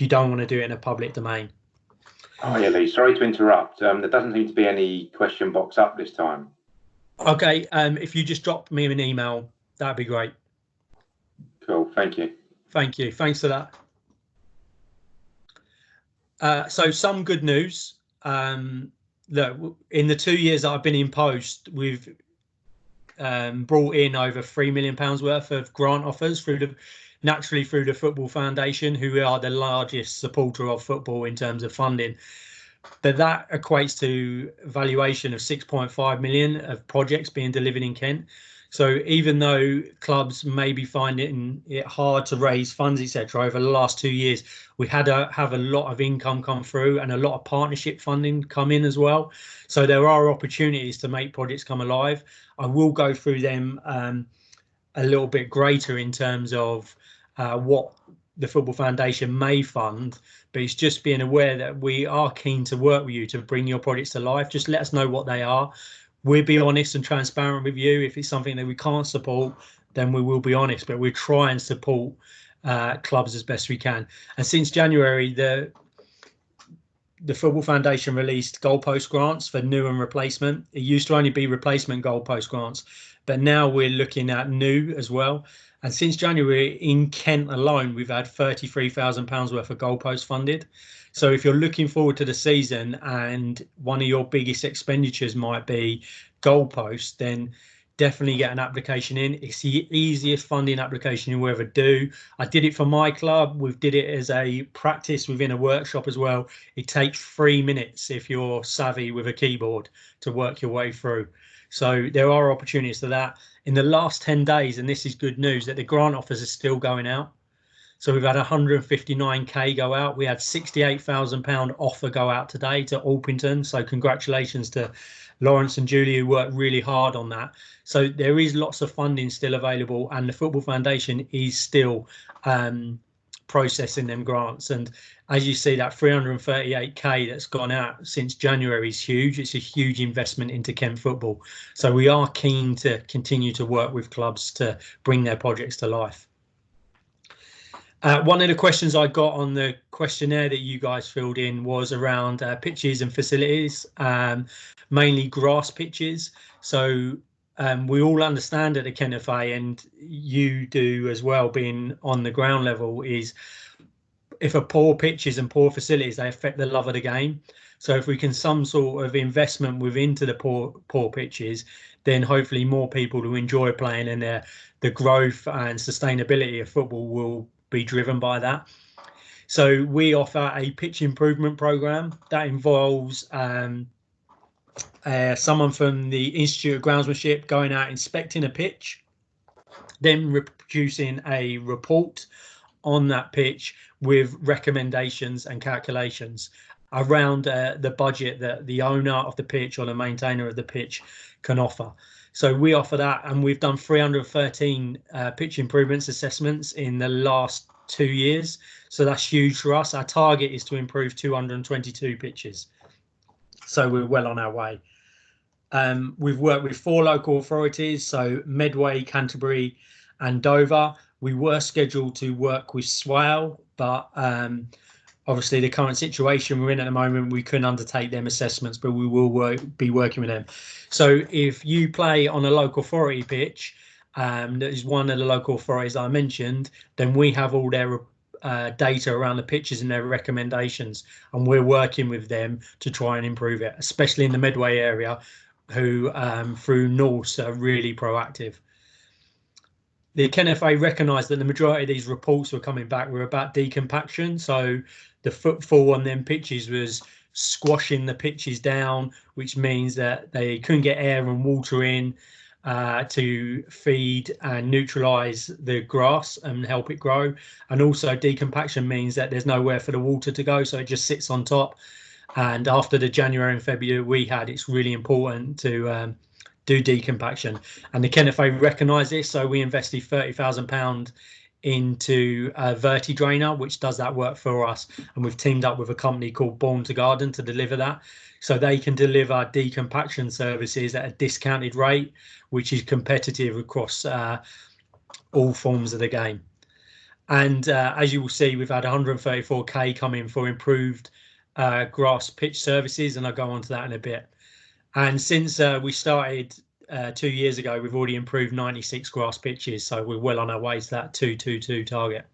you don't want to do it in a public domain. Oh yeah, Lee, sorry to interrupt. There doesn't seem to be any question box up this time. Okay, if you just drop me an email, that'd be great. Cool, thank you. Thank you. Thanks for that. So some good news. Look, in the 2 years that I've been in post, we've brought in over £3 million worth of grant offers through the Football Foundation, who are the largest supporter of football in terms of funding. But that equates to valuation of 6.5 million of projects being delivered in Kent. So even though clubs may be finding it hard to raise funds, etc., over the last 2 years, we had to have a lot of income come through and a lot of partnership funding come in as well. So there are opportunities to make projects come alive. I will go through them a little bit greater in terms of what the Football Foundation may fund, but it's just being aware that we are keen to work with you to bring your projects to life. Just let us know what they are. We'll be honest and transparent with you. If it's something that we can't support, then we will be honest, but we'll try and support clubs as best we can. And since January, the Football Foundation released goalpost grants for new and replacement. It used to only be replacement goalpost grants, but now we're looking at new as well. And since January, in Kent alone, we've had £33,000 worth of goalposts funded. So if you're looking forward to the season and one of your biggest expenditures might be goalposts, then definitely get an application in. It's the easiest funding application you'll ever do. I did it for my club. We did it as a practice within a workshop as well. It takes 3 minutes if you're savvy with a keyboard to work your way through. So there are opportunities for that. In the last 10 days, and this is good news, that the grant offers are still going out. So we've had 159k go out. We had £68,000 offer go out today to Alpington. So congratulations to Lawrence and Julie, who worked really hard on that. So there is lots of funding still available, and the Football Foundation is still processing them grants. And as you see, that 338k that's gone out since January is huge. It's a huge investment into Kent football. So we are keen to continue to work with clubs to bring their projects to life. One of the questions I got on the questionnaire that you guys filled in was around pitches and facilities, mainly grass pitches. So we all understand at the Kent FA, and you do as well, being on the ground level, is if a poor pitches and poor facilities, they affect the love of the game. So if we can some sort of investment into the poor pitches, then hopefully more people who enjoy playing, and the growth and sustainability of football will be driven by that. So we offer a pitch improvement program that involves someone from the Institute of Groundsmanship going out inspecting a pitch, then producing a report on that pitch with recommendations and calculations around the budget that the owner of the pitch or the maintainer of the pitch can offer. So we offer that, and we've done 313 pitch improvements assessments in the last 2 years. So that's huge for us. Our target is to improve 222 pitches. So we're well on our way. We've worked with 4 local authorities, so Medway, Canterbury and Dover. We were scheduled to work with Swale, but obviously the current situation we're in at the moment, we couldn't undertake them assessments, but we will be working with them. So if you play on a local authority pitch, that is one of the local authorities I mentioned, then we have all their data around the pitches and their recommendations, and we're working with them to try and improve it, especially in the Medway area, who through Norse are really proactive. The Kent FA recognised that the majority of these reports were coming back were about decompaction. So the footfall on them pitches was squashing the pitches down, which means that they couldn't get air and water in to feed and neutralise the grass and help it grow. And also decompaction means that there's nowhere for the water to go, so it just sits on top. And after the January and February we had, it's really important to do decompaction. And the Kent FA recognised this, so we invested £30,000 into a Verti-Drainer, which does that work for us. And we've teamed up with a company called Born to Garden to deliver that. So they can deliver decompaction services at a discounted rate, which is competitive across all forms of the game. And as you will see, we've had 134k come in for improved grass pitch services, and I'll go on to that in a bit. And since we started 2 years ago, we've already improved 96 grass pitches, so we're well on our way to that 222 target.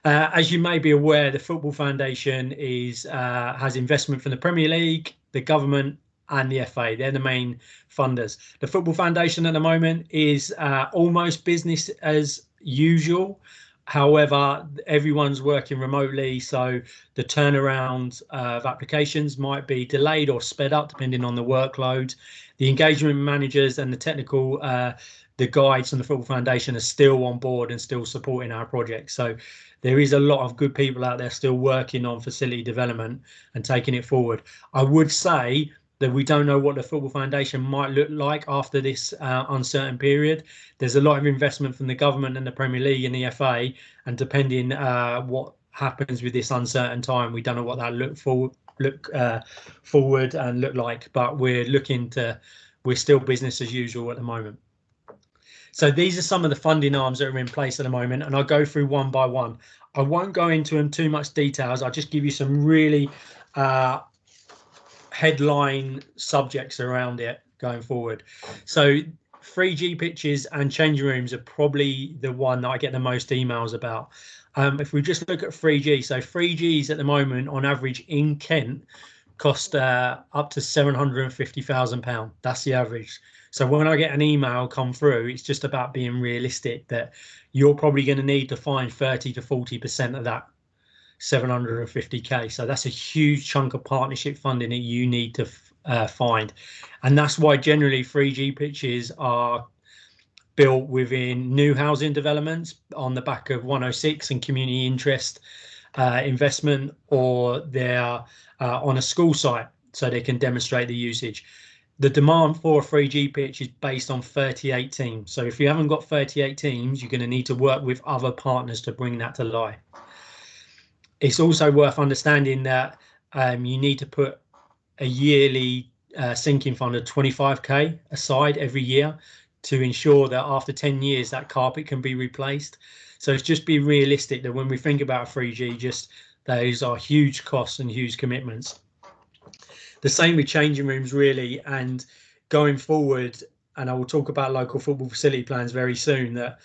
As you may be aware, the Football Foundation has investment from the Premier League, the government, and the FA. They're the main funders. The Football Foundation at the moment is almost business as usual. However, everyone's working remotely, so the turnaround of applications might be delayed or sped up depending on the workload. The engagement managers and the technical, the guides from the Football Foundation are still on board and still supporting our project. So there is a lot of good people out there still working on facility development and taking it forward. I would say that we don't know what the Football Foundation might look like after this uncertain period. There's a lot of investment from the government and the Premier League and the FA, and depending what happens with this uncertain time, we don't know what that look forward and look like. But we're still business as usual at the moment. So these are some of the funding arms that are in place at the moment, and I'll go through one by one. I won't go into them too much details. I'll just give you some really headline subjects around it going forward. So 3G pitches and changing rooms are probably the one that I get the most emails about. If we just look at 3G, so 3Gs at the moment on average in Kent cost up to £750,000. That's the average. So when I get an email come through, it's just about being realistic that you're probably going to need to find 30 to 40% of that 750k. So that's a huge chunk of partnership funding that you need to find, and that's why generally 3G pitches are built within new housing developments on the back of 106 and community interest investment, or they're on a school site so they can demonstrate the usage. The demand for a 3G pitch is based on 38 teams. So if you haven't got 38 teams, you're going to need to work with other partners to bring that to life. It's also worth understanding that you need to put a yearly sinking fund of 25k aside every year to ensure that after 10 years that carpet can be replaced. So it's just be realistic that when we think about 3G, just those are huge costs and huge commitments. The same with changing rooms really, and going forward, and I will talk about local football facility plans very soon, that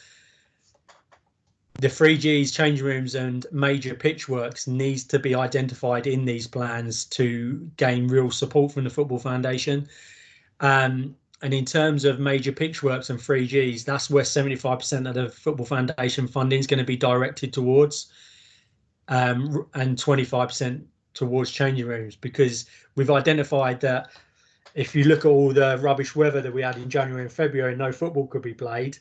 the 3Gs, changing rooms and major pitch works needs to be identified in these plans to gain real support from the Football Foundation. And in terms of major pitch works and 3Gs, that's where 75% of the Football Foundation funding is going to be directed towards, and 25% towards changing rooms, because we've identified that if you look at all the rubbish weather that we had in January and February, no football could be played,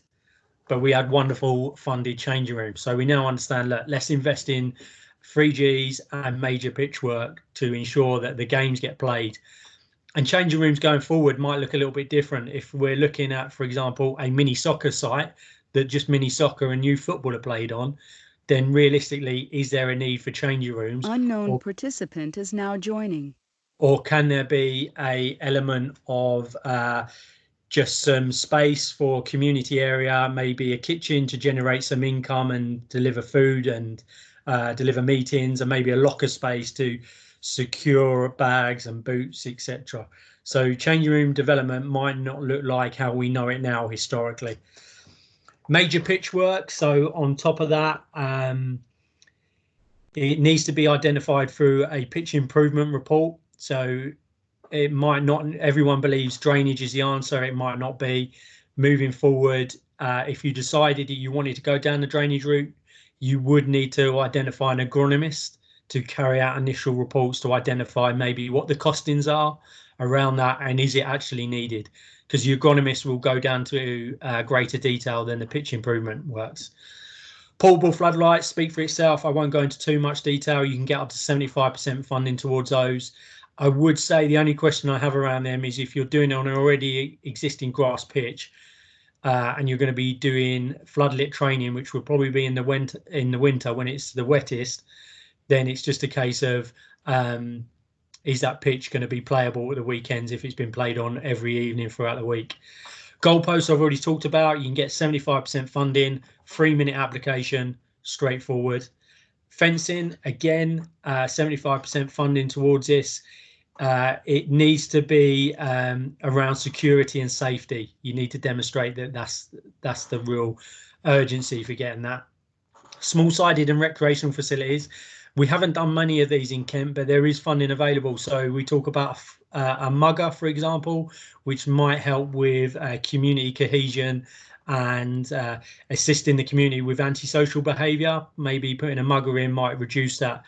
but we had wonderful funded changing rooms. So we now understand that let's invest in 3Gs and major pitch work to ensure that the games get played. And changing rooms going forward might look a little bit different. If we're looking at, for example, a mini soccer site that just mini soccer and youth football are played on, then realistically, is there a need for changing rooms? Unknown participant is now joining. Or can there be a element of just some space for community area, maybe a kitchen to generate some income and deliver food and deliver meetings, and maybe a locker space to secure bags and boots, etc. So changing room development might not look like how we know it now historically. Major pitch work, so on top of that, it needs to be identified through a pitch improvement report. So it might not, everyone believes drainage is the answer, it might not be. Moving forward, if you decided that you wanted to go down the drainage route, you would need to identify an agronomist to carry out initial reports to identify maybe what the costings are around that and is it actually needed, because the agronomist will go down to greater detail than the pitch improvement works. Portable floodlights speak for itself. I won't go into too much detail. You can get up to 75% funding towards those. I would say the only question I have around them is if you're doing it on an already existing grass pitch and you're going to be doing floodlit training, which will probably be in the winter when it's the wettest, then it's just a case of is that pitch going to be playable at the weekends if it's been played on every evening throughout the week. Goalposts I've already talked about. You can get 75% funding, 3-minute application, straightforward. Fencing, again, 75% funding towards this. It needs to be around security and safety. You need to demonstrate that that's the real urgency for getting that. Small-sided and recreational facilities. We haven't done many of these in Kent, but there is funding available. So we talk about a mugger, for example, which might help with community cohesion and assisting the community with antisocial behaviour. Maybe putting a mugger in might reduce that.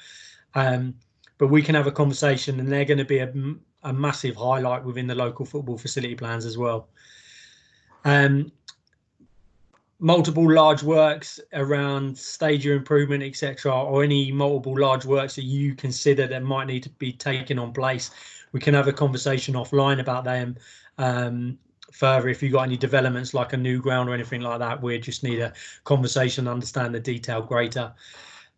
But we can have a conversation, and they're going to be a massive highlight within the local football facility plans as well. Multiple large works around Stadia improvement, etc., or any multiple large works that you consider that might need to be taken on place. We can have a conversation offline about them further. If you've got any developments like a new ground or anything like that, we just need a conversation to understand the detail greater.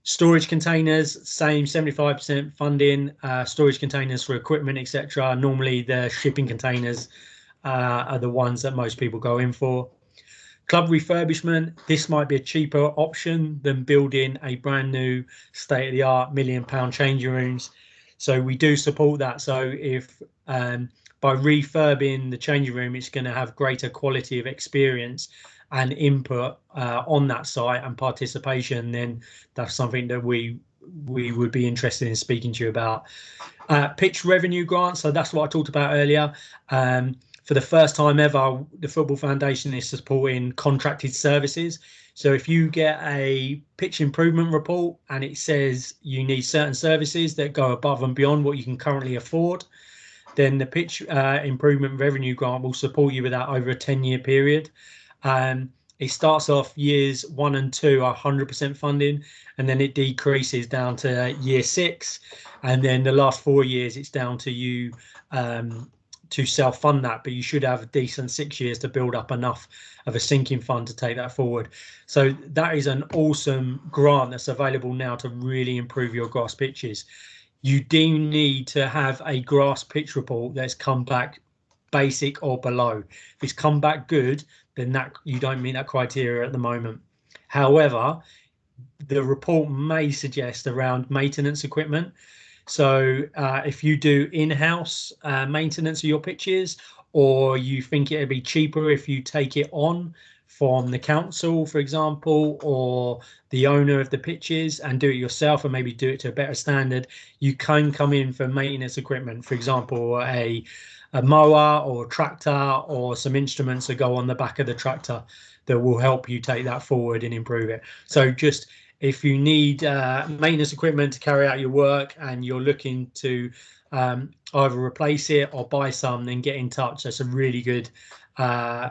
Storage containers, same 75% funding. Storage containers for equipment, etc. Normally the shipping containers are the ones that most people go in for. Club refurbishment, this might be a cheaper option than building a brand new state-of-the-art £1 million changing rooms. So we do support that. So if by refurbing the changing room, it's going to have greater quality of experience and input on that site and participation, then that's something that we would be interested in speaking to you about. Pitch revenue grants, so that's what I talked about earlier. For the first time ever, the Football Foundation is supporting contracted services. So if you get a pitch improvement report and it says you need certain services that go above and beyond what you can currently afford, then the pitch improvement revenue grant will support you with that over a 10-year period. It starts off years 1 and 2 are 100% funding, and then it decreases down to year 6, and then the last 4 years it's down to you to self-fund that, but you should have a decent 6 years to build up enough of a sinking fund to take that forward. So that is an awesome grant that's available now to really improve your grass pitches. You do need to have a grass pitch report that's come back basic or below. If it's come back good, then that you don't meet that criteria at the moment. However, the report may suggest around maintenance equipment. So if you do in-house maintenance of your pitches, or you think it'd be cheaper if you take it on from the council, for example, or the owner of the pitches and do it yourself and maybe do it to a better standard, you can come in for maintenance equipment, for example, a mower or a tractor or some instruments that go on the back of the tractor that will help you take that forward and improve it. So just if you need maintenance equipment to carry out your work and you're looking to either replace it or buy some, then get in touch. That's a really good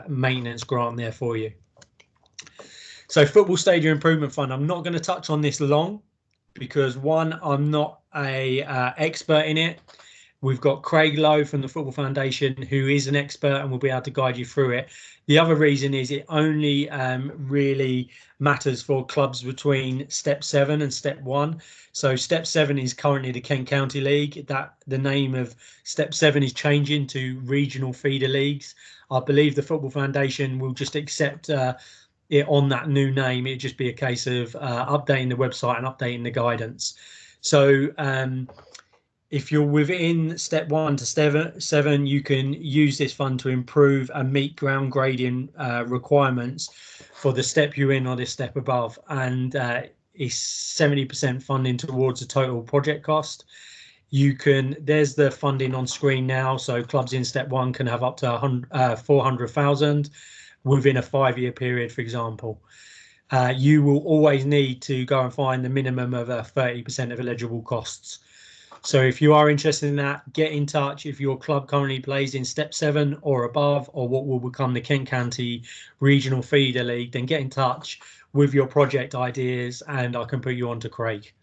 maintenance grant there for you. So Football Stadia Improvement Fund, I'm not going to touch on this long because one, I'm not a expert in it. We've got Craig Lowe from the Football Foundation, who is an expert and will be able to guide you through it. The other reason is it only really matters for clubs between Step 7 and Step 1. So Step 7 is currently the Kent County League. That the name of Step 7 is changing to Regional Feeder Leagues. I believe the Football Foundation will just accept it on that new name. It'd just be a case of updating the website and updating the guidance. So if you're within Step 1 to Step 7, you can use this fund to improve and meet ground grading requirements for the step you're in or the step above, and it's 70% funding towards the total project cost. There's the funding on screen now, so clubs in Step 1 can have up to 400,000 within a 5-year period, for example. You will always need to go and find the minimum of 30% of eligible costs. So if you are interested in that, get in touch. If your club currently plays in Step 7 or above, or what will become the Kent County Regional Feeder League, then get in touch with your project ideas and I can put you on to Craig.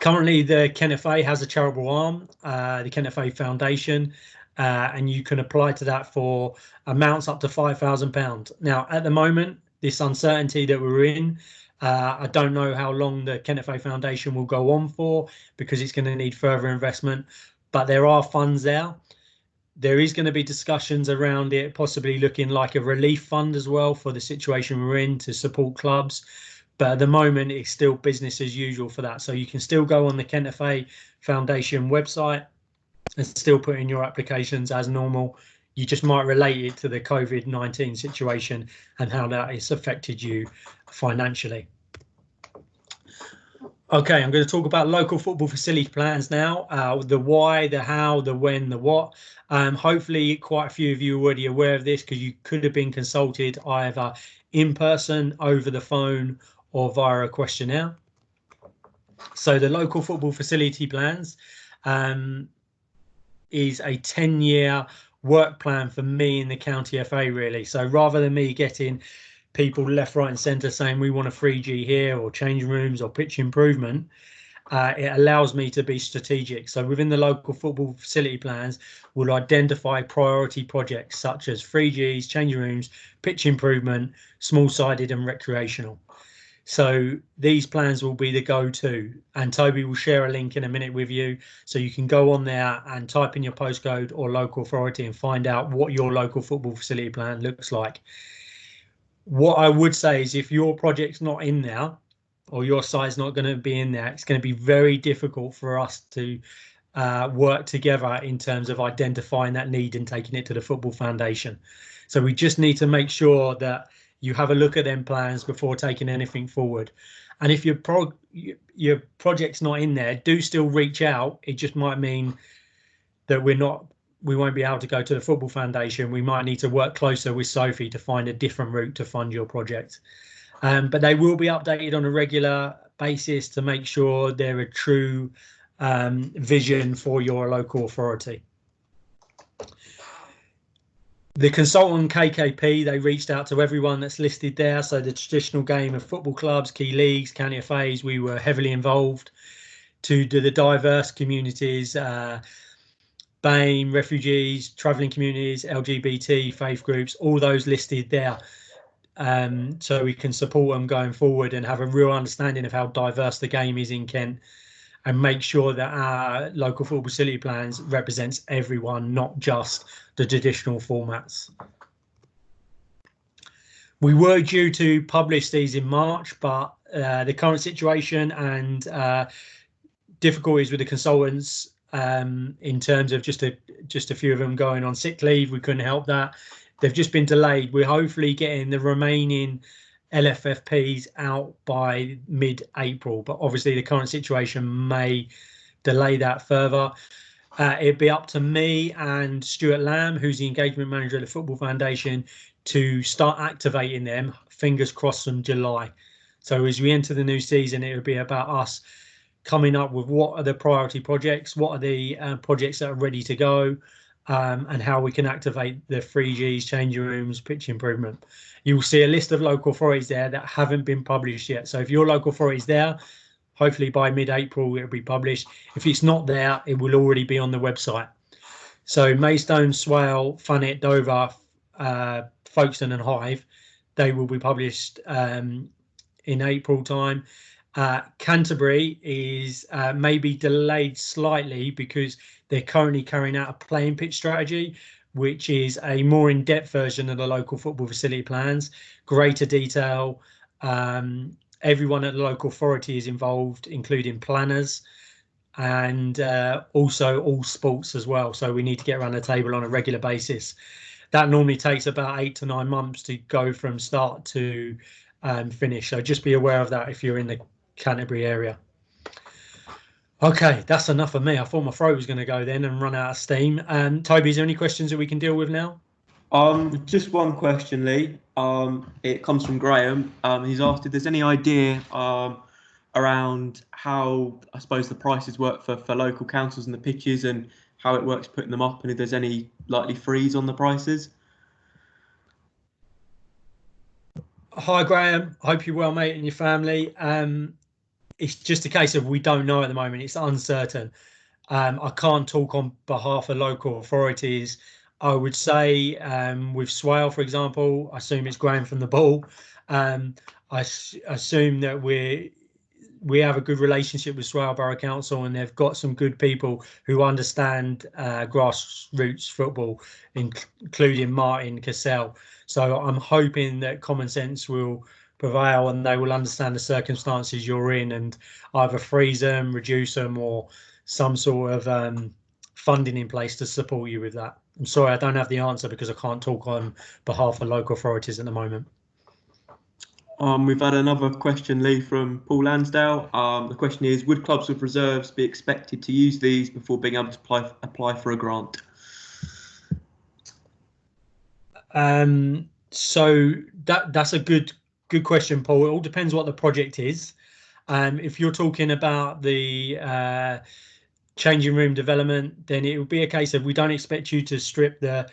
Currently, the Kent FA has a charitable arm, the Kent FA Foundation, and you can apply to that for amounts up to £5,000. Now, at the moment, this uncertainty that we're in, I don't know how long the Kent FA Foundation will go on for because it's going to need further investment, but there are funds there. There is going to be discussions around it, possibly looking like a relief fund as well for the situation we're in to support clubs. But at the moment, it's still business as usual for that. So you can still go on the Kent FA Foundation website and still put in your applications as normal. You just might relate it to the COVID-19 situation and how that has affected you financially. Okay, I'm going to talk about local football facility plans now. The why, the how, the when, the what. Hopefully quite a few of you are already aware of this because you could have been consulted either in person, over the phone, or via a questionnaire. So the local football facility plans is a 10-year work plan for me in the county FA, really. So rather than me getting people left, right and centre saying we want a 3G here or change rooms or pitch improvement, it allows me to be strategic. So within the local football facility plans, we'll identify priority projects such as 3Gs, change rooms, pitch improvement, small-sided and recreational. So these plans will be the go-to, and Toby will share a link in a minute with you, so you can go on there and type in your postcode or local authority and find out what your local football facility plan looks like. What I would say is if your project's not in there or your site's not going to be in there, it's going to be very difficult for us to work together in terms of identifying that need and taking it to the Football Foundation. So we just need to make sure that you have a look at them plans before taking anything forward. And if your project's not in there, do still reach out. It just might mean that we won't be able to go to the Football Foundation. We might need to work closer with Sophie to find a different route to fund your project. But they will be updated on a regular basis to make sure they're a true vision for your local authority. The consultant KKP, they reached out to everyone that's listed there. So the traditional game of football clubs, key leagues, county FAs, we were heavily involved. To do the diverse communities, BAME, refugees, travelling communities, LGBT, faith groups, all those listed there. So we can support them going forward and have a real understanding of how diverse the game is in Kent, and make sure that our local football facility plans represents everyone, not just the traditional formats. We were due to publish these in March, but the current situation and difficulties with the consultants in terms of just a few of them going on sick leave, we couldn't help that. They've just been delayed. We're hopefully getting the remaining LFFPs out by mid-April, but obviously the current situation may delay that further. It'd be up to me and Stuart Lamb, who's the engagement manager at the Football Foundation, to start activating them, fingers crossed, from July. So as we enter the new season, it would be about us coming up with what are the priority projects, what are the projects that are ready to go, and how we can activate the 3Gs, changing rooms, pitch improvement. You will see a list of local authorities there that haven't been published yet. So if your local authority is there, hopefully by mid-April it'll be published. If it's not there, it will already be on the website. So Maidstone, Swale, Funnet, Dover, Folkestone and Hythe, they will be published in April time. Canterbury is maybe delayed slightly because they're currently carrying out a playing pitch strategy, which is a more in-depth version of the local football facility plans, greater detail. Everyone at the local authority is involved, including planners, and also all sports as well. So we need to get around the table on a regular basis. That normally takes about 8 to 9 months to go from start to finish. So just be aware of that if you're in the Canterbury area. Okay, that's enough of me. I thought my throat was going to go then and run out of steam. Toby, is there any questions that we can deal with now? Just one question, Lee. It comes from Graham. He's asked if there's any idea around how, I suppose, the prices work for local councils and the pitches, and how it works putting them up, and if there's any likely freeze on the prices. Hi, Graham. Hope you're well, mate, and your family. It's just a case of we don't know at the moment. It's uncertain. I can't talk on behalf of local authorities. I would say with Swale, for example, I assume it's Graham from the Ball. I assume that we're we have a good relationship with Swale Borough Council, and they've got some good people who understand grassroots football, including Martin Cassell. So I'm hoping that common sense will prevail and they will understand the circumstances you're in and either freeze them, reduce them, or some sort of funding in place to support you with that. I'm sorry, I don't have the answer because I can't talk on behalf of local authorities at the moment. We've had another question, Lee, from Paul Lansdale. The question is, would clubs with reserves be expected to use these before being able to apply for a grant? So that's a good question, Paul. It all depends what the project is. If you're talking about the changing room development, then it will be a case of we don't expect you to strip the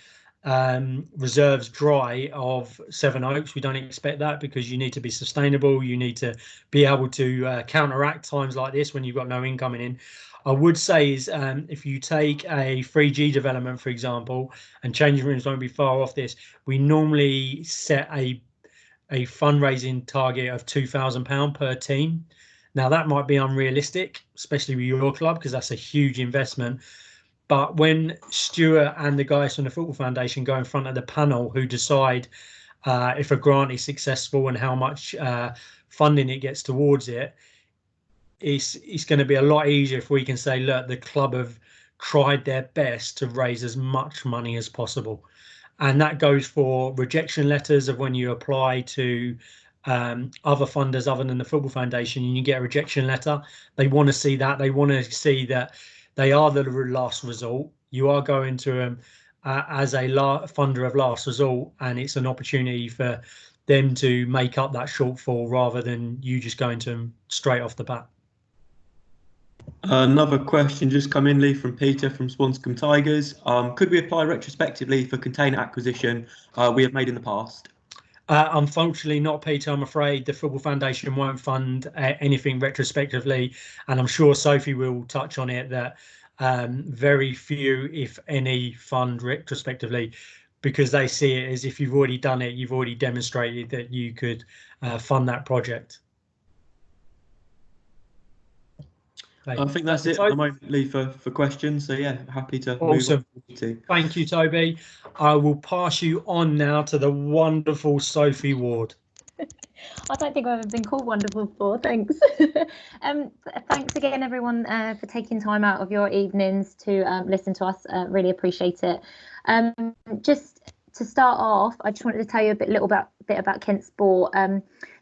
reserves dry of Sevenoaks. We don't expect that because you need to be sustainable. You need to be able to counteract times like this when you've got no income in. I would say is if you take a 3G development, for example, and changing rooms won't be far off this, we normally set a fundraising target of £2,000 per team. Now, that might be unrealistic, especially with your club, because that's a huge investment. But when Stuart and the guys from the Football Foundation go in front of the panel who decide if a grant is successful and how much funding it gets towards it, it's going to be a lot easier if we can say, look, the club have tried their best to raise as much money as possible. And that goes for rejection letters of when you apply to other funders other than the Football Foundation and you get a rejection letter. They want to see that. They want to see that they are the last resort. You are going to them as a funder of last resort, and it's an opportunity for them to make up that shortfall rather than you just going to them straight off the bat. Another question just come in, Lee, from Peter from Swanscombe Tigers. Could we apply retrospectively for container acquisition we have made in the past? Unfortunately not, Peter. I'm afraid the Football Foundation won't fund anything retrospectively, and I'm sure Sophie will touch on it that very few, if any, fund retrospectively because they see it as if you've already done it, you've already demonstrated that you could fund that project. I think that's it at the moment, Lee, for questions. So yeah, happy to awesome. Move on. Thank you, Toby. I will pass you on now to the wonderful Sophie Ward. I don't think I've ever been called wonderful before. Thanks. Thanks again, everyone, for taking time out of your evenings to listen to us. Really appreciate it. Just to start off, I just wanted to tell you a little bit about Kent Sport.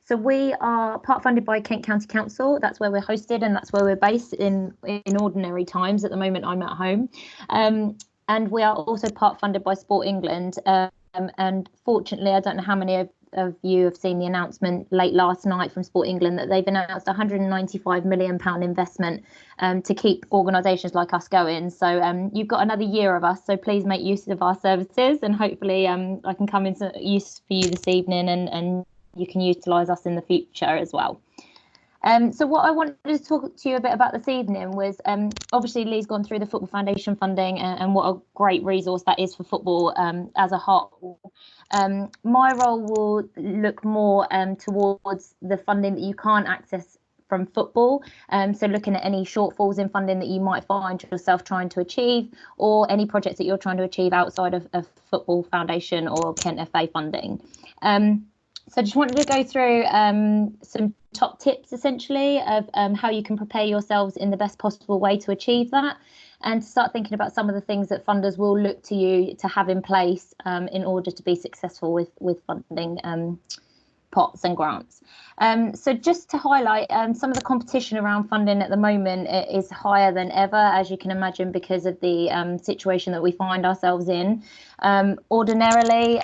So we are part funded by Kent County Council. That's where we're hosted and that's where we're based in ordinary times. At the moment, I'm at home. And we are also part funded by Sport England. And fortunately, I don't know how many of you have seen the announcement late last night from Sport England that they've announced a £195 million investment to keep organisations like us going. So you've got another year of us. So please make use of our services and hopefully I can come into use for you this evening and you can utilise us in the future as well. So what I wanted to talk to you a bit about this evening was obviously Lee's gone through the Football Foundation funding and what a great resource that is for football as a whole. My role will look more towards the funding that you can't access from football. So looking at any shortfalls in funding that you might find yourself trying to achieve or any projects that you're trying to achieve outside of Football Foundation or Kent FA funding. So I just wanted to go through some top tips, essentially, of how you can prepare yourselves in the best possible way to achieve that and to start thinking about some of the things that funders will look to you to have in place in order to be successful with funding pots and grants. So just to highlight, some of the competition around funding at the moment is higher than ever, as you can imagine, because of the situation that we find ourselves in. Ordinarily,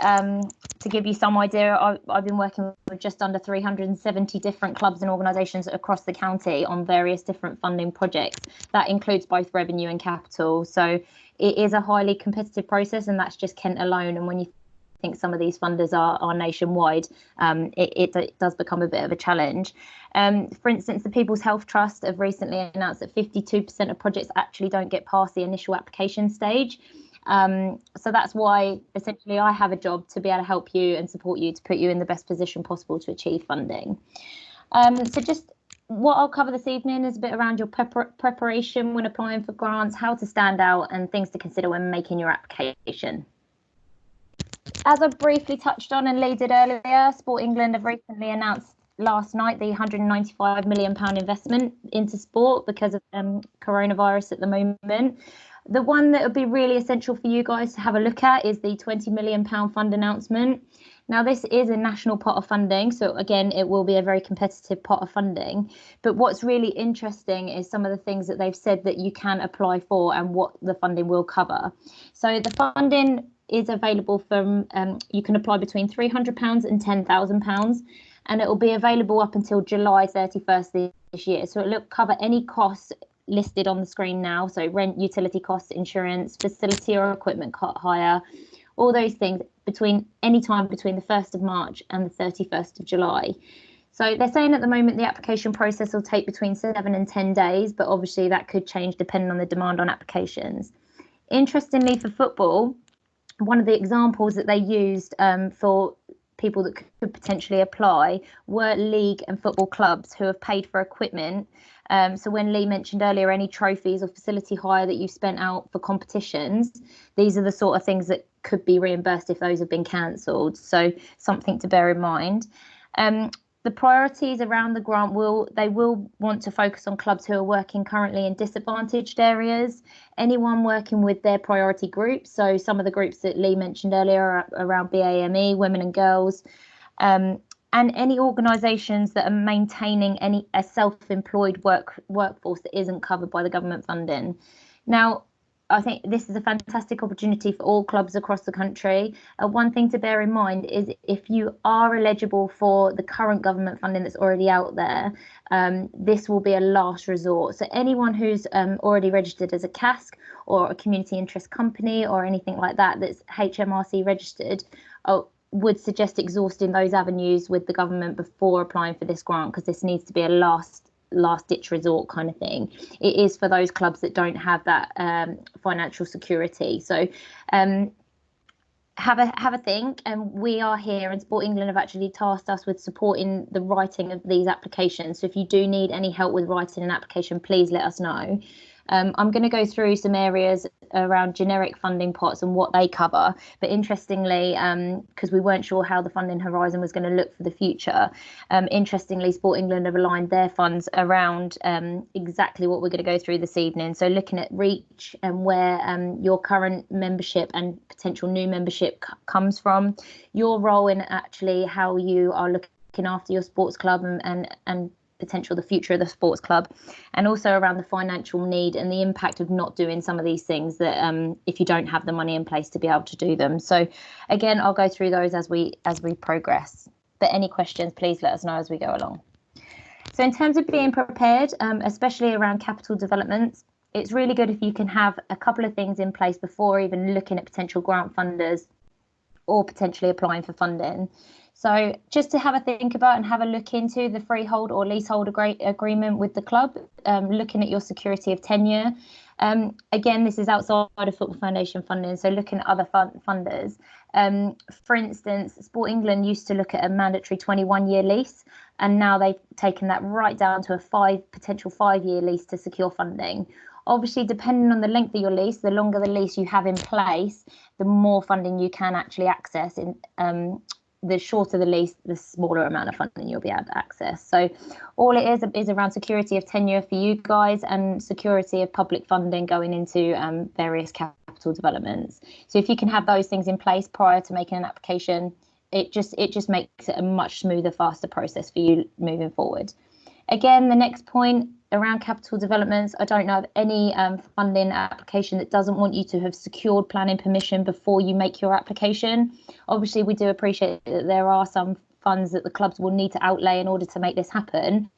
to give you some idea, I've been working with just under 370 different clubs and organisations across the county on various different funding projects. That includes both revenue and capital. So it is a highly competitive process, and that's just Kent alone. And when you think some of these funders are nationwide, it does become a bit of a challenge. For instance, the People's Health Trust have recently announced that 52% of projects actually don't get past the initial application stage. So that's why essentially I have a job to be able to help you and support you to put you in the best position possible to achieve funding. So just what I'll cover this evening is a bit around your preparation when applying for grants, how to stand out, and things to consider when making your application. As I briefly touched on and Lee did earlier, Sport England have recently announced last night the £195 million investment into sport because of coronavirus at the moment. The one that would be really essential for you guys to have a look at is the £20 million fund announcement. Now, this is a national pot of funding, so again, it will be a very competitive pot of funding. But what's really interesting is some of the things that they've said that you can apply for and what the funding will cover. So the funding is available from, you can apply between £300 and £10,000, and it will be available up until July 31st this year. So it will cover any costs listed on the screen now, so rent, utility costs, insurance, facility or equipment hire, all those things any time between the 1st of March and the 31st of July. So they're saying at the moment the application process will take between 7 and 10 days, but obviously that could change depending on the demand on applications. Interestingly, for football, one of the examples that they used for people that could potentially apply were league and football clubs who have paid for equipment. So when Lee mentioned earlier, any trophies or facility hire that you've spent out for competitions, these are the sort of things that could be reimbursed if those have been cancelled. So something to bear in mind. The priorities around the grant will want to focus on clubs who are working currently in disadvantaged areas, anyone working with their priority groups. So some of the groups that Lee mentioned earlier are around BAME, women and girls, and any organisations that are maintaining a self-employed workforce that isn't covered by the government funding. Now, I think this is a fantastic opportunity for all clubs across the country. One thing to bear in mind is if you are eligible for the current government funding that's already out there, this will be a last resort. So anyone who's already registered as a CASC or a community interest company or anything like that that's HMRC registered, would suggest exhausting those avenues with the government before applying for this grant, because this needs to be a last ditch resort kind of thing. It is for those clubs that don't have that financial security. So have a think, and we are here, and Sport England have actually tasked us with supporting the writing of these applications. So if you do need any help with writing an application, please let us know. I'm going to go through some areas around generic funding pots and what they cover. But interestingly, because we weren't sure how the funding horizon was going to look for the future, interestingly, Sport England have aligned their funds around exactly what we're going to go through this evening. So looking at reach and where your current membership and potential new membership comes from, your role in actually how you are looking after your sports club and potential the future of the sports club, and also around the financial need and the impact of not doing some of these things that if you don't have the money in place to be able to do them. So again, I'll go through those as we progress, but any questions, please let us know as we go along. So in terms of being prepared, especially around capital developments, it's really good if you can have a couple of things in place before even looking at potential grant funders or potentially applying for funding. So just to have a think about and have a look into the freehold or leasehold agreement with the club, looking at your security of tenure. Again, this is outside of Football Foundation funding, so looking at other funders. For instance, Sport England used to look at a mandatory 21-year lease, and now they've taken that right down to a potential 5-year lease to secure funding. Obviously, depending on the length of your lease, the longer the lease you have in place, the more funding you can actually access. The shorter the lease, the smaller amount of funding you'll be able to access. So all it is around security of tenure for you guys and security of public funding going into various capital developments. So if you can have those things in place prior to making an application, it just makes it a much smoother, faster process for you moving forward. Again, the next point around capital developments, I don't know of any funding application that doesn't want you to have secured planning permission before you make your application. Obviously, we do appreciate that there are some funds that the clubs will need to outlay in order to make this happen.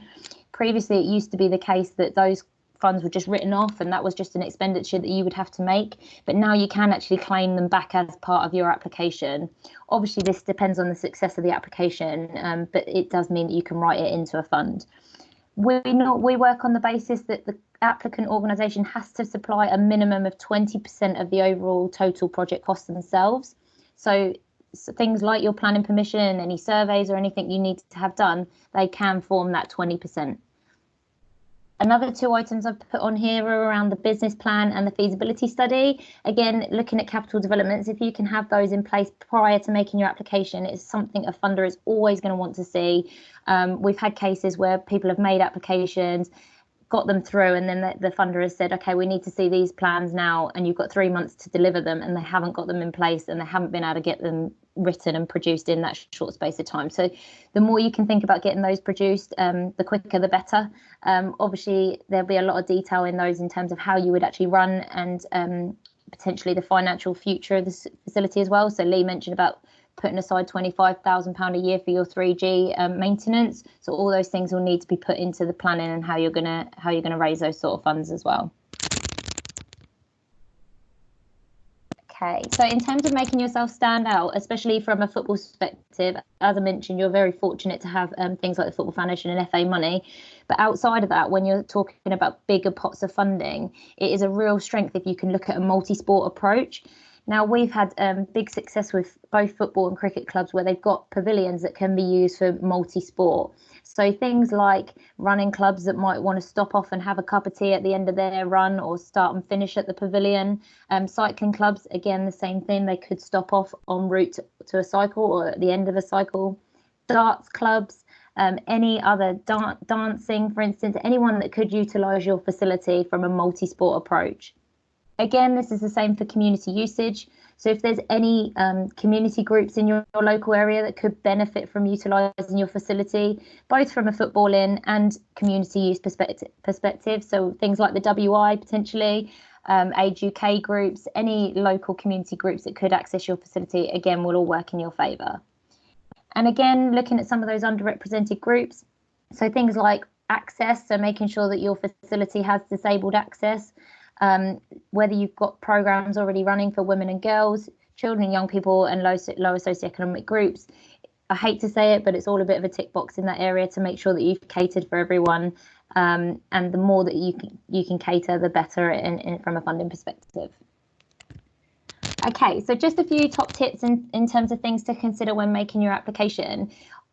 Previously, it used to be the case that those funds were just written off and that was just an expenditure that you would have to make. But now you can actually claim them back as part of your application. Obviously, this depends on the success of the application, but it does mean that you can write it into a fund. We work on the basis that the applicant organisation has to supply a minimum of 20% of the overall total project cost themselves. So things like your planning permission, any surveys or anything you need to have done, they can form that 20%. Another two items I've put on here are around the business plan and the feasibility study. Again, looking at capital developments, if you can have those in place prior to making your application, it's something a funder is always going to want to see. We've had cases where people have made applications, got them through, and then the funder has said, okay, we need to see these plans now, and you've got 3 months to deliver them, and they haven't got them in place, and they haven't been able to get them written and produced in that short space of time. So the more you can think about getting those produced, the quicker the better. Obviously there'll be a lot of detail in those in terms of how you would actually run and potentially the financial future of the facility as well. So Lee mentioned about putting aside £25,000 a year for your 3G maintenance. So all those things will need to be put into the planning and how you're gonna raise those sort of funds as well. Okay, so in terms of making yourself stand out, especially from a football perspective, as I mentioned, you're very fortunate to have things like the Football Foundation and FA money. But outside of that, when you're talking about bigger pots of funding, it is a real strength if you can look at a multi-sport approach. Now, we've had big success with both football and cricket clubs where they've got pavilions that can be used for multi-sport. So things like running clubs that might want to stop off and have a cup of tea at the end of their run or start and finish at the pavilion. Cycling clubs, again, the same thing. They could stop off en route to a cycle or at the end of a cycle. Darts clubs, any other dancing, for instance, anyone that could utilise your facility from a multi-sport approach. Again, this is the same for community usage. So if there's any community groups in your local area that could benefit from utilising your facility, both from a footballing and community use perspective, so things like the WI potentially, Age UK groups, any local community groups that could access your facility, again, will all work in your favour. And again, looking at some of those underrepresented groups, so things like access, so making sure that your facility has disabled access, whether you've got programs already running for women and girls, children and young people and low socioeconomic groups. I hate to say it, but it's all a bit of a tick box in that area to make sure that you've catered for everyone. And the more that you can cater, the better from a funding perspective. Okay, so just a few top tips in terms of things to consider when making your application.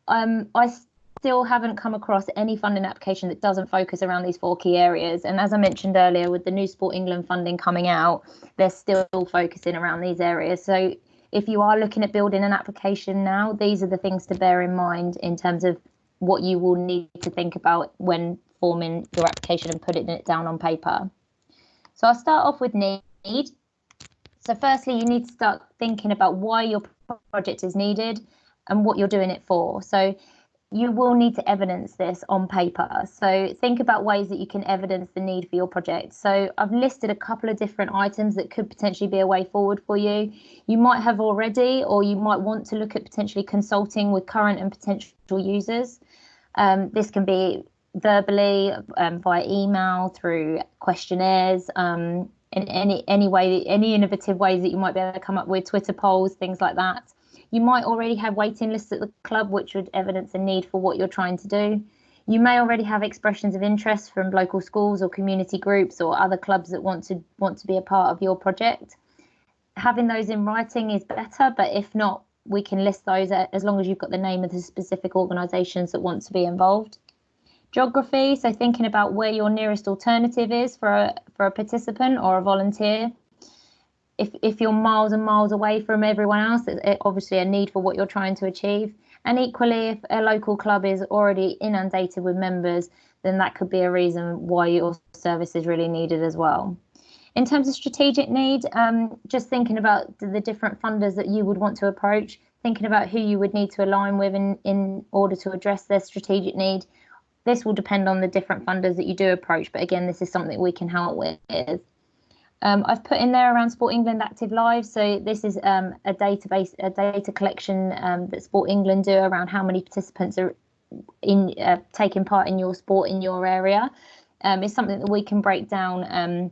I still haven't come across any funding application that doesn't focus around these 4 key areas. And as I mentioned earlier, with the new Sport England funding coming out, they're still focusing around these areas. So if you are looking at building an application now, these are the things to bear in mind in terms of what you will need to think about when forming your application and putting it down on paper. So I'll start off with need. So firstly, you need to start thinking about why your project is needed and what you're doing it for. So you will need to evidence this on paper. So think about ways that you can evidence the need for your project. So I've listed a couple of different items that could potentially be a way forward for you. You might have already, or you might want to look at potentially consulting with current and potential users. This can be verbally, via email, through questionnaires, in any way, any innovative ways that you might be able to come up with, Twitter polls, things like that. You might already have waiting lists at the club, which would evidence a need for what you're trying to do. You may already have expressions of interest from local schools or community groups or other clubs that want to be a part of your project. Having those in writing is better, but if not, we can list those as long as you've got the name of the specific organisations that want to be involved. Geography, so thinking about where your nearest alternative is for a participant or a volunteer. If you're miles and miles away from everyone else, it's obviously a need for what you're trying to achieve. And equally, if a local club is already inundated with members, then that could be a reason why your service is really needed as well. In terms of strategic need, just thinking about the different funders that you would want to approach, thinking about who you would need to align with in order to address their strategic need. This will depend on the different funders that you do approach, but again, this is something we can help with. I've put in there around Sport England Active Live. So this is a data collection that Sport England do around how many participants are taking part in your sport in your area. It's something that we can break down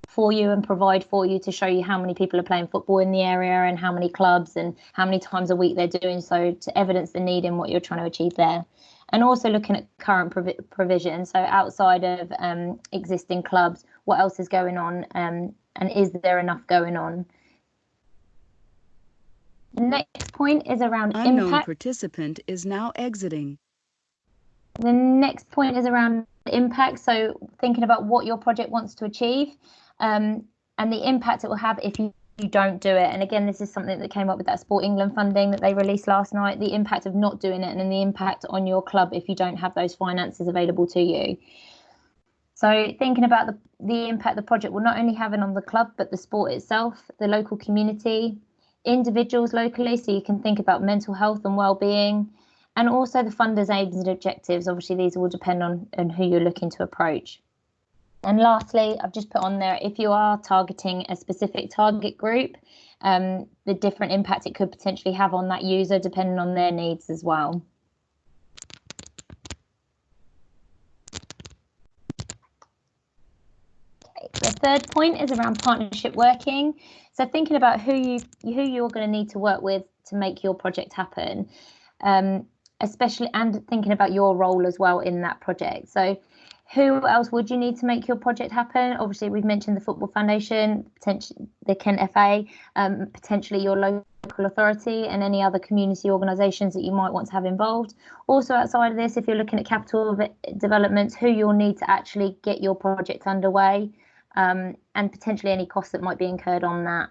for you and provide for you to show you how many people are playing football in the area and how many clubs and how many times a week they're doing so, to evidence the need in what you're trying to achieve there. And also looking at current provision, so outside of existing clubs, what else is going on, and is there enough going on? The next point is around Unknown impact. participant is now exiting. The next point is around impact. So thinking about what your project wants to achieve, and the impact it will have if you don't do it. And again, this is something that came up with that Sport England funding that they released last night, the impact of not doing it, and then the impact on your club if you don't have those finances available to you. So thinking about the impact the project will not only have on the club, but the sport itself, the local community, individuals locally. So you can think about mental health and well-being, and also the funders' aims and objectives. Obviously, these will depend on who you're looking to approach. And lastly, I've just put on there, if you are targeting a specific target group, the different impact it could potentially have on that user, depending on their needs as well. Okay, the third point is around partnership working. So thinking about who you're going to need to work with to make your project happen, especially, and thinking about your role as well in that project. So who else would you need to make your project happen? Obviously, we've mentioned the Football Foundation, potentially the Kent FA, potentially your local authority and any other community organisations that you might want to have involved. Also outside of this, if you're looking at capital developments, who you'll need to actually get your project underway, and potentially any costs that might be incurred on that.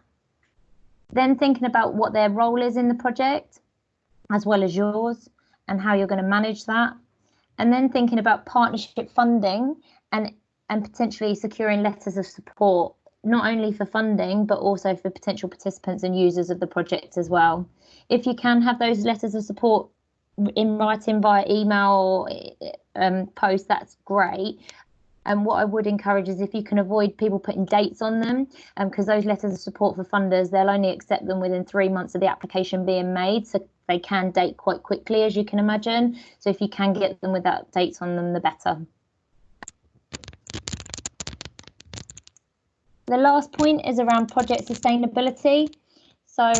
Then thinking about what their role is in the project, as well as yours, and how you're going to manage that. And then thinking about partnership funding and potentially securing letters of support, not only for funding, but also for potential participants and users of the project as well. If you can have those letters of support in writing via email or post, that's great. And what I would encourage is if you can avoid people putting dates on them, because those letters of support for funders, they'll only accept them within 3 months of the application being made. So they can date quite quickly, as you can imagine. So if you can get them without dates on them, the better. The last point is around project sustainability. So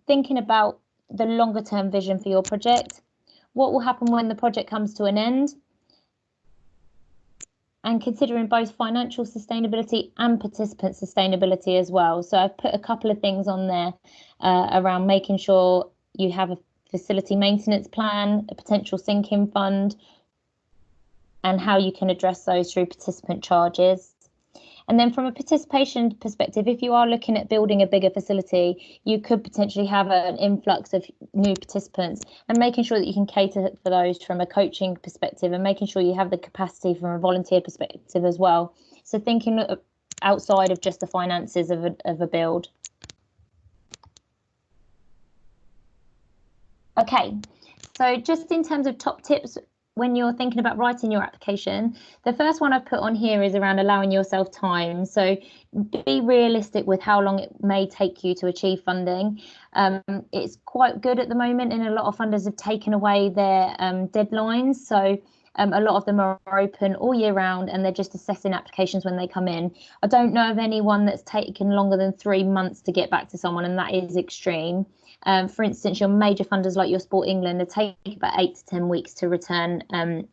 thinking about the longer term vision for your project, what will happen when the project comes to an end, and considering both financial sustainability and participant sustainability as well. So I've put a couple of things on there around making sure you have a facility maintenance plan, a potential sinking fund, and how you can address those through participant charges. And then from a participation perspective, if you are looking at building a bigger facility, you could potentially have an influx of new participants, and making sure that you can cater for those from a coaching perspective, and making sure you have the capacity from a volunteer perspective as well. So thinking outside of just the finances of a build. Okay, so just in terms of top tips when you're thinking about writing your application, the first one I've put on here is around allowing yourself time. So be realistic with how long it may take you to achieve funding. It's quite good at the moment, and a lot of funders have taken away their deadlines. So a lot of them are open all year round, and they're just assessing applications when they come in. I don't know of anyone that's taken longer than 3 months to get back to someone, and that is extreme. For instance, your major funders like your Sport England, they take about 8 to 10 weeks to return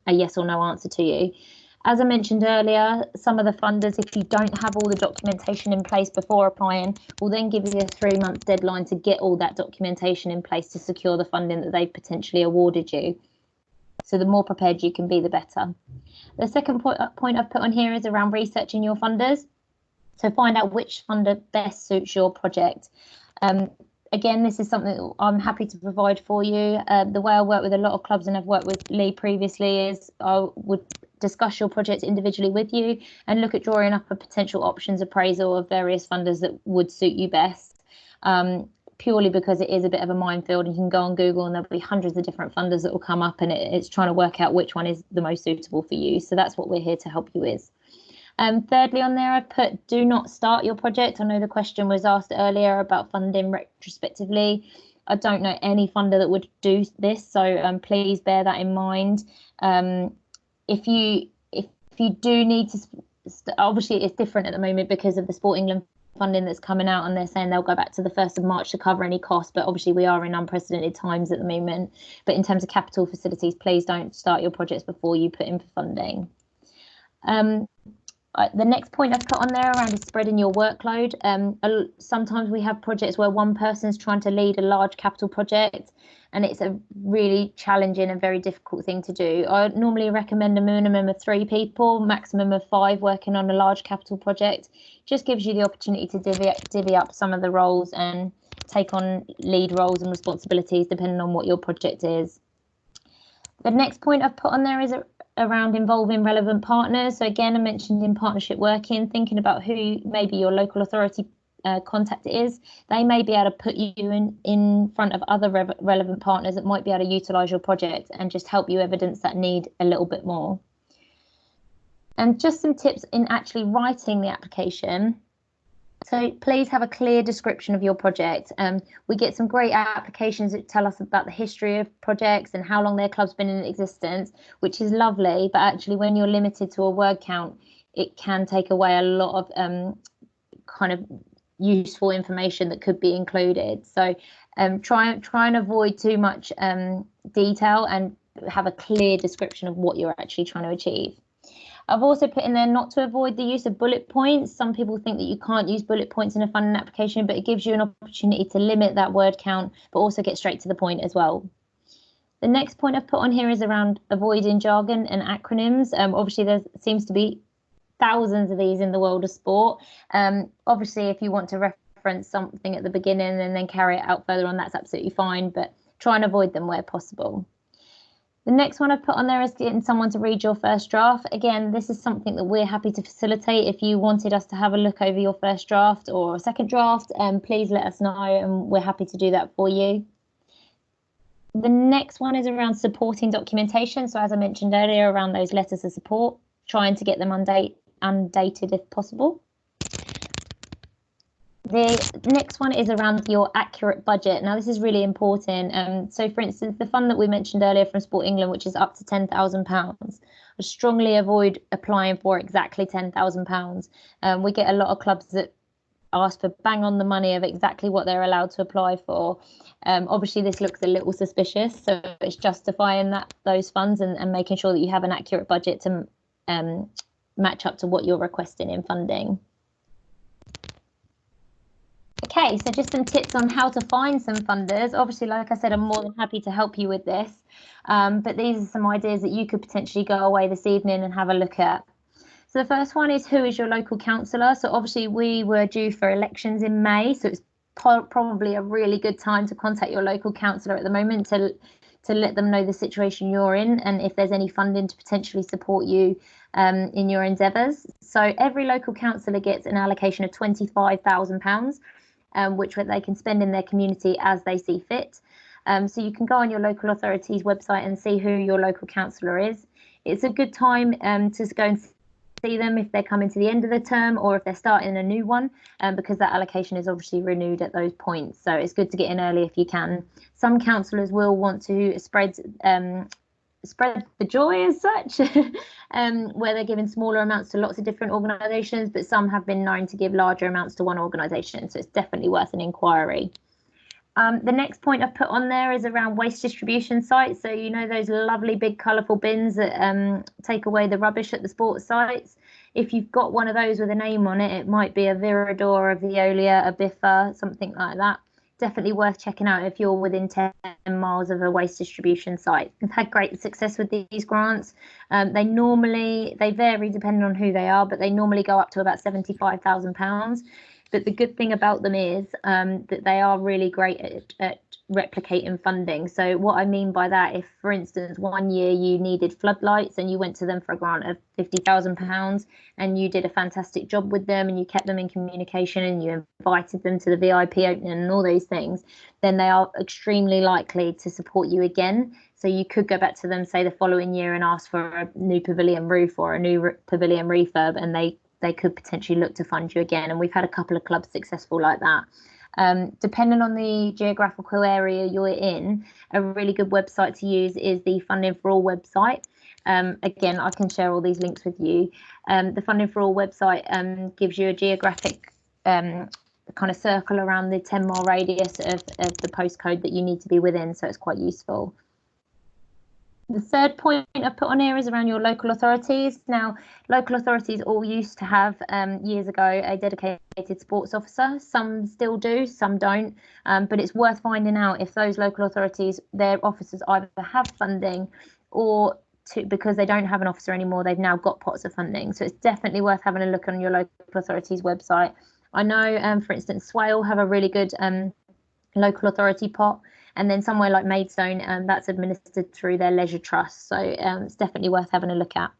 a yes or no answer to you. As I mentioned earlier, some of the funders, if you don't have all the documentation in place before applying, will then give you a 3-month deadline to get all that documentation in place to secure the funding that they've potentially awarded you. So the more prepared you can be, the better. The second point I've put on here is around researching your funders. So find out which funder best suits your project. Again, this is something that I'm happy to provide for you. The way I work with a lot of clubs, and I've worked with Lee previously, is I would discuss your project individually with you and look at drawing up a potential options appraisal of various funders that would suit you best, purely because it is a bit of a minefield. You can go on Google and there'll be hundreds of different funders that will come up, and it's trying to work out which one is the most suitable for you. So that's what we're here to help you with. Thirdly, on there, I put do not start your project. I know the question was asked earlier about funding retrospectively. I don't know any funder that would do this, so please bear that in mind. If you do need to, obviously it's different at the moment because of the Sport England funding that's coming out, and they're saying they'll go back to the 1st of March to cover any costs, but obviously we are in unprecedented times at the moment. But in terms of capital facilities, please don't start your projects before you put in for funding. The next point I've put on there around is spreading your workload. Sometimes we have projects where one person's trying to lead a large capital project, and it's a really challenging and very difficult thing to do. I normally recommend a minimum of 3 people, maximum of 5 working on a large capital project. Just gives you the opportunity to divvy up some of the roles and take on lead roles and responsibilities depending on what your project is. The next point I've put on there is around involving relevant partners. So again, I mentioned in partnership working, thinking about who maybe your local authority contact is. They may be able to put you in front of other relevant partners that might be able to utilise your project and just help you evidence that need a little bit more. And just some tips in actually writing the application. So please have a clear description of your project. We get some great applications that tell us about the history of projects and how long their club's been in existence, which is lovely. But actually, when you're limited to a word count, it can take away a lot of kind of useful information that could be included. So try and avoid too much detail and have a clear description of what you're actually trying to achieve. I've also put in there not to avoid the use of bullet points. Some people think that you can't use bullet points in a funding application, but it gives you an opportunity to limit that word count, but also get straight to the point as well. The next point I've put on here is around avoiding jargon and acronyms. Obviously, there seems to be thousands of these in the world of sport. Obviously, if you want to reference something at the beginning and then carry it out further on, that's absolutely fine, but try and avoid them where possible. The next one I've put on there is getting someone to read your first draft. Again, this is something that we're happy to facilitate. If you wanted us to have a look over your first draft or a second draft, please let us know and we're happy to do that for you. The next one is around supporting documentation. So as I mentioned earlier, around those letters of support, trying to get them undated if possible. The next one is around your accurate budget. Now, this is really important. So, for instance, the fund that we mentioned earlier from Sport England, which is up to £10,000, I strongly avoid applying for exactly £10,000. We get a lot of clubs that ask for bang on the money of exactly what they're allowed to apply for. Obviously, this looks a little suspicious, so it's justifying those funds and making sure that you have an accurate budget to match up to what you're requesting in funding. Okay, so just some tips on how to find some funders. Obviously, like I said, I'm more than happy to help you with this. But these are some ideas that you could potentially go away this evening and have a look at. So the first one is, who is your local councillor? So obviously we were due for elections in May, so it's probably a really good time to contact your local councillor at the moment to let them know the situation you're in and if there's any funding to potentially support you in your endeavours. So every local councillor gets an allocation of £25,000. Which they can spend in their community as they see fit. So you can go on your local authority's website and see who your local councillor is. It's a good time to go and see them if they're coming to the end of the term or if they're starting a new one, because that allocation is obviously renewed at those points. So it's good to get in early if you can. Some councillors will want to spread the joy as such, where they're giving smaller amounts to lots of different organisations, but some have been known to give larger amounts to one organisation, so it's definitely worth an inquiry. The next point I've put on there is around waste distribution sites. So you know those lovely big colourful bins that take away the rubbish at the sports sites. If you've got one of those with a name on it, it might be a Viridor, a Veolia, a Biffa, something like that. Definitely worth checking out if you're within 10 miles of a waste distribution site. We've had great success with these grants. They vary depending on who they are, but they normally go up to about £75,000. But the good thing about them is that they are really great at replicating funding. So what I mean by that, if, for instance, one year you needed floodlights and you went to them for a grant of £50,000 and you did a fantastic job with them and you kept them in communication and you invited them to the VIP opening and all those things, then they are extremely likely to support you again. So you could go back to them, say, the following year and ask for a new pavilion roof or a new pavilion refurb, and they could potentially look to fund you again. And we've had a couple of clubs successful like that. Depending on the geographical area you're in, a really good website to use is the Funding for All website. Again, I can share all these links with you. The Funding for All website gives you a geographic kind of circle around the 10-mile radius of the postcode that you need to be within, so it's quite useful. The third point I put on here is around your local authorities. Now, local authorities all used to have, years ago, a dedicated sports officer. Some still do, some don't. But it's worth finding out if those local authorities, their officers either have funding or because they don't have an officer anymore, they've now got pots of funding. So it's definitely worth having a look on your local authority's website. I know, for instance, Swale have a really good local authority pot. And then somewhere like Maidstone, that's administered through their leisure trust. So it's definitely worth having a look at.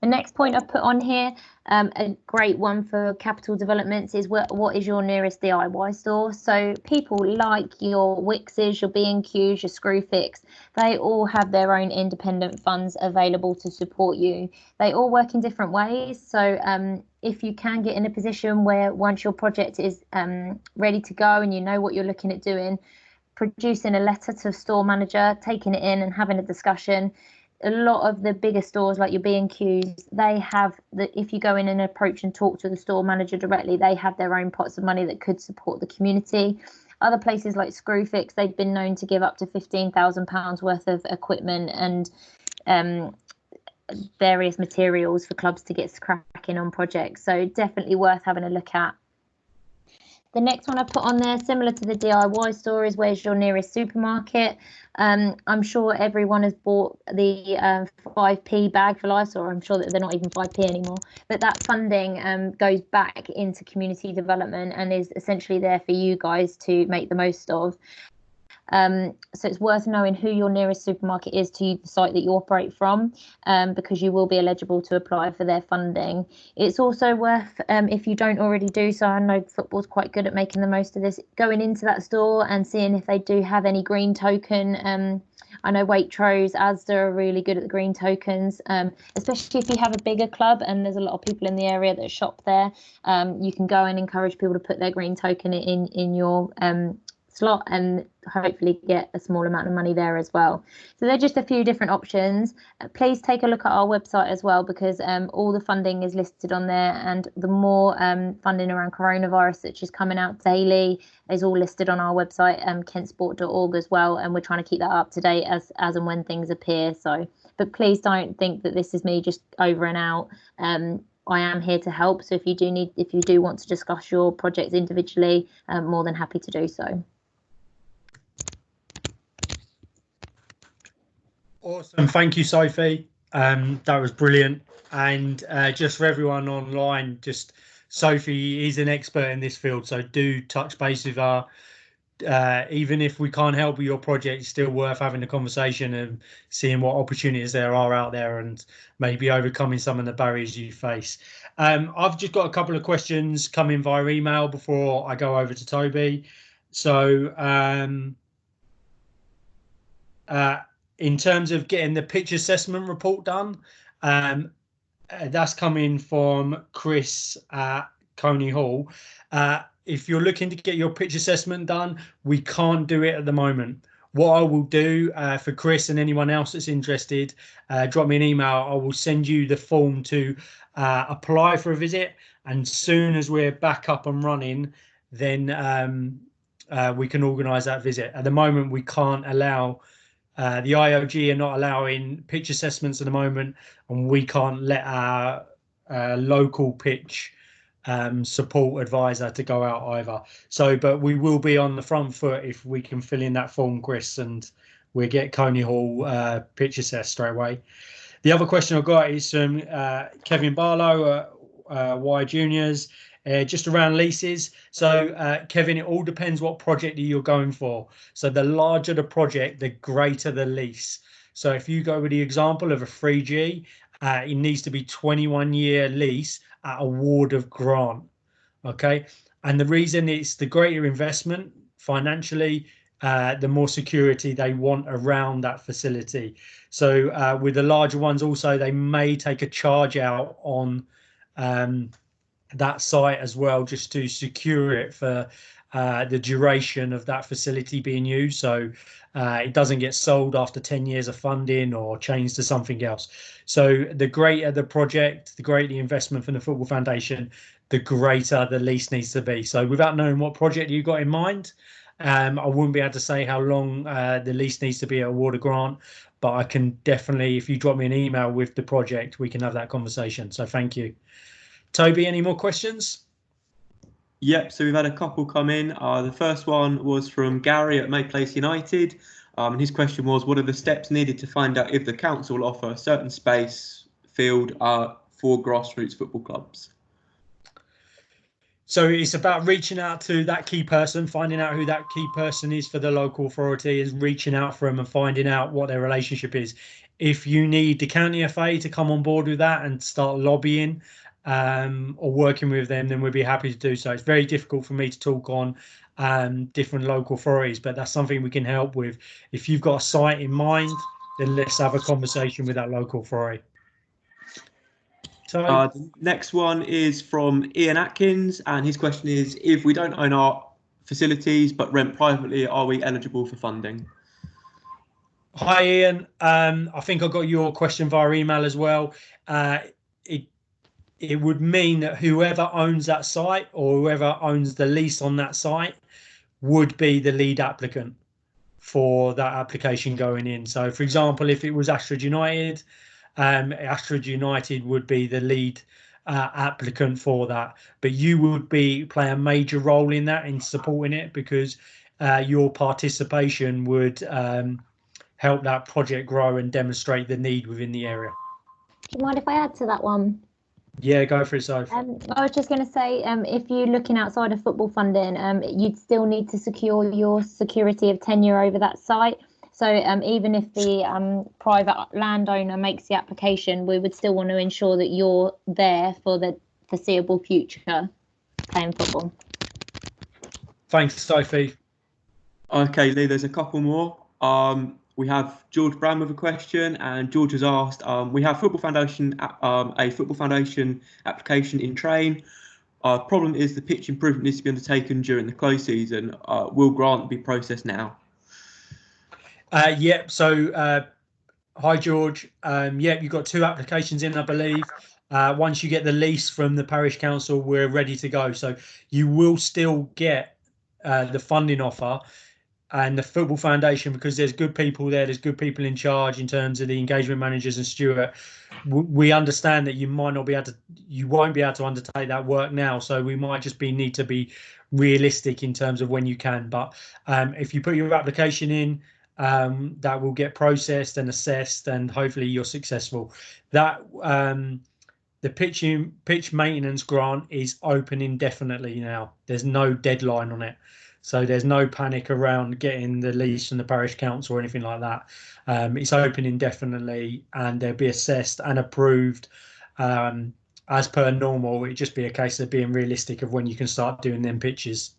The next point I've put on here, a great one for capital developments, is what is your nearest DIY store? So people like your Wixes, your B&Qs, your Screwfix, they all have their own independent funds available to support you. They all work in different ways. So if you can get in a position where once your project is ready to go and you know what you're looking at doing, producing a letter to a store manager, taking it in and having a discussion. A lot of the bigger stores like your B&Qs, they have if you go in and approach and talk to the store manager directly, they have their own pots of money that could support the community. Other places like Screwfix, they've been known to give up to £15,000 worth of equipment and various materials for clubs to get cracking on projects. So definitely worth having a look at. The next one I put on there, similar to the DIY store, is where's your nearest supermarket. I'm sure everyone has bought the 5p bag for life, or I'm sure that they're not even 5p anymore. But that funding goes back into community development and is essentially there for you guys to make the most of. So it's worth knowing who your nearest supermarket is to the site that you operate from, because you will be eligible to apply for their funding. It's also worth, if you don't already do so, I know football's quite good at making the most of this, going into that store and seeing if they do have any green token. I know Waitrose, Asda are really good at the green tokens, especially if you have a bigger club and there's a lot of people in the area that shop there. You can go and encourage people to put their green token in your slot and hopefully get a small amount of money there as well. So they're just a few different options. Please take a look at our website as well, because all the funding is listed on there, and the more funding around coronavirus which is coming out daily is all listed on our website, kentsport.org as well, and we're trying to keep that up to date as and when things appear. So but please don't think that this is me just over and out. I am here to help, so if you do want to discuss your projects individually, I'm more than happy to do so. Awesome. Thank you, Sophie. That was brilliant. And just for everyone online, just Sophie is an expert in this field, so do touch base with her. Even if we can't help with your project, it's still worth having a conversation and seeing what opportunities there are out there and maybe overcoming some of the barriers you face. I've just got a couple of questions coming via email before I go over to Toby. So in terms of getting the pitch assessment report done, that's coming from Chris at Coney Hall. If you're looking to get your pitch assessment done, we can't do it at the moment. What I will do for Chris and anyone else that's interested, drop me an email. I will send you the form to apply for a visit. And soon as we're back up and running, then we can organise that visit. At the moment, we can't allow the IOG are not allowing pitch assessments at the moment, and we can't let our local pitch support advisor to go out either. So, but we will be on the front foot if we can fill in that form, Chris, and we'll get Coney Hall pitch assessed straight away. The other question I've got is from Kevin Barlow at Y Juniors. Just around leases. So, Kevin, it all depends what project you're going for. So the larger the project, the greater the lease. So if you go with the example of a 3G, it needs to be 21-year lease at a ward of grant. Okay. And the reason it's the greater investment financially, the more security they want around that facility. So with the larger ones also, they may take a charge out on that site as well, just to secure it for the duration of that facility being used, so it doesn't get sold after 10 years of funding or changed to something else. So the greater the project, the greater the investment from the Football Foundation, the greater the lease needs to be. So without knowing what project you got in mind, I wouldn't be able to say how long the lease needs to be at award a grant, but I can definitely, if you drop me an email with the project, we can have that conversation. So thank you. Toby, any more questions? Yep, so we've had a couple come in. The first one was from Gary at May Place United. And his question was, what are the steps needed to find out if the council will offer a certain space field for grassroots football clubs? So it's about reaching out to that key person, finding out who that key person is for the local authority, is reaching out for them and finding out what their relationship is. If you need the county FA to come on board with that and start lobbying or working with them, then we'd be happy to do so. It's very difficult for me to talk on different local authorities, but that's something we can help with. If you've got a site in mind, then let's have a conversation with that local authority. So the next one is from Ian Atkins, and his question is, if we don't own our facilities but rent privately, are we eligible for funding? Hi Ian, I think I got your question via email as well. It would mean that whoever owns that site or whoever owns the lease on that site would be the lead applicant for that application going in. So for example, if it was Ashford United, Ashford United would be the lead applicant for that, but you would play a major role in that, in supporting it, because your participation would help that project grow and demonstrate the need within the area. Do you mind if I add to that one? Yeah, go for it, Sophie. I was just going to say, if you're looking outside of football funding, you'd still need to secure your security of tenure over that site. So even if the private landowner makes the application, we would still want to ensure that you're there for the foreseeable future playing football. Thanks, Sophie. Okay, Lee, there's a couple more. We have George Brown with a question, and George has asked, we have a football foundation application in train. Problem is the pitch improvement needs to be undertaken during the close season. Will grant be processed now? Yep. So, hi, George. Yep, you've got 2 applications in, I believe. Once you get the lease from the parish council, we're ready to go. So you will still get the funding offer and the football foundation, because there's good people there. There's good people in charge in terms of the engagement managers and Stuart. We understand that you might not be able to, you won't be able to undertake that work now. So we might just need to be realistic in terms of when you can. But if you put your application in, that will get processed and assessed, and hopefully you're successful. That the pitch maintenance grant is open indefinitely now. There's no deadline on it, so there's no panic around getting the lease from the parish council or anything like that. It's open indefinitely, and they'll be assessed and approved as per normal. It'd just be a case of being realistic of when you can start doing them pitches.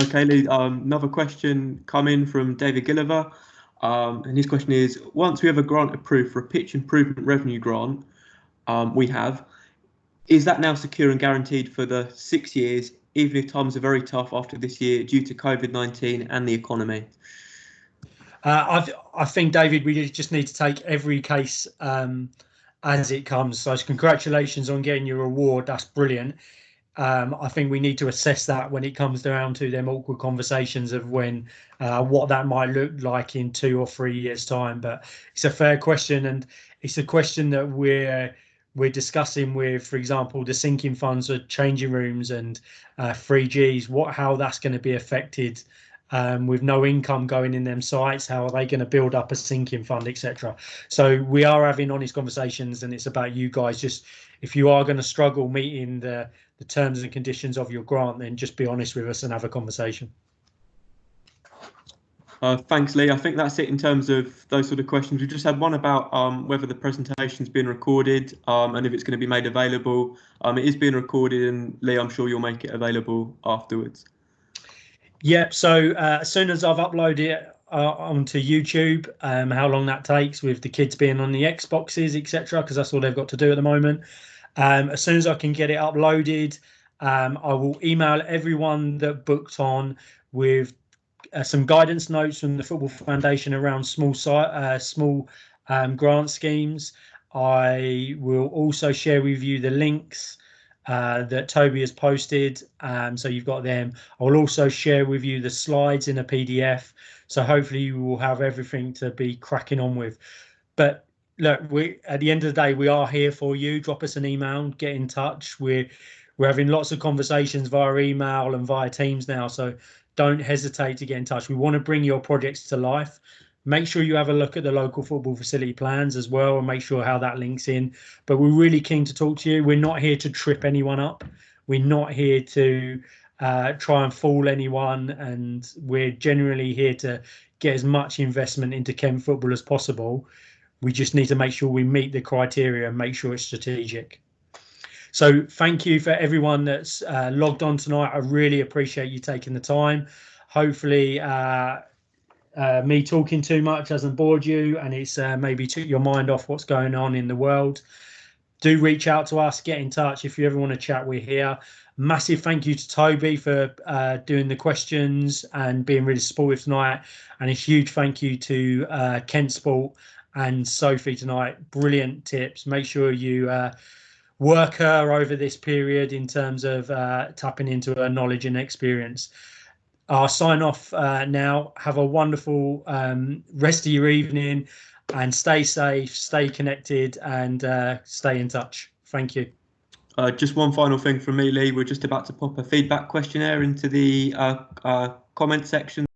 Okay, Lee, another question coming from David Gilliver, and his question is, once we have a grant approved for a pitch improvement revenue grant, is that now secure and guaranteed for the 6 years, even if times are very tough after this year due to COVID-19 and the economy? I think, David, we just need to take every case as it comes. So congratulations on getting your award. That's brilliant. I think we need to assess that when it comes down to them awkward conversations of when what that might look like in 2 or 3 years' time. But it's a fair question, and it's a question that we're discussing with, for example, the sinking funds for changing rooms and 3Gs, how that's going to be affected with no income going in them sites. How are they going to build up a sinking fund, etc.? So we are having honest conversations, and it's about you guys. Just if you are going to struggle meeting the terms and conditions of your grant, then just be honest with us and have a conversation. Thanks, Lee. I think that's it in terms of those sort of questions. We just had one about whether the presentation's been recorded and if it's going to be made available. It is being recorded, and Lee, I'm sure you'll make it available afterwards. Yep. So as soon as I've uploaded it onto YouTube, how long that takes with the kids being on the Xboxes, etc., because that's all they've got to do at the moment. As soon as I can get it uploaded, I will email everyone that booked on with some guidance notes from the Football Foundation around small grant schemes. I will also share with you the links that Toby has posted. So you've got them. I will also share with you the slides in a PDF. So hopefully you will have everything to be cracking on with. But look, at the end of the day, we are here for you. Drop us an email, get in touch. We're having lots of conversations via email and via Teams now. So don't hesitate to get in touch. We want to bring your projects to life. Make sure you have a look at the local football facility plans as well and make sure how that links in. But we're really keen to talk to you. We're not here to trip anyone up. We're not here to try and fool anyone. And we're generally here to get as much investment into Kent football as possible. We just need to make sure we meet the criteria and make sure it's strategic. So thank you for everyone that's logged on tonight. I really appreciate you taking the time. Hopefully me talking too much hasn't bored you and it's maybe took your mind off what's going on in the world. Do reach out to us, get in touch. If you ever want to chat, we're here. Massive thank you to Toby for doing the questions and being really supportive tonight. And a huge thank you to Kent Sport and Sophie tonight. Brilliant tips. Make sure you work her over this period in terms of tapping into her knowledge and experience. I'll sign off now. Have a wonderful rest of your evening and stay safe, stay connected and stay in touch. Thank you. Just one final thing from me, Lee. We're just about to pop a feedback questionnaire into the comment section.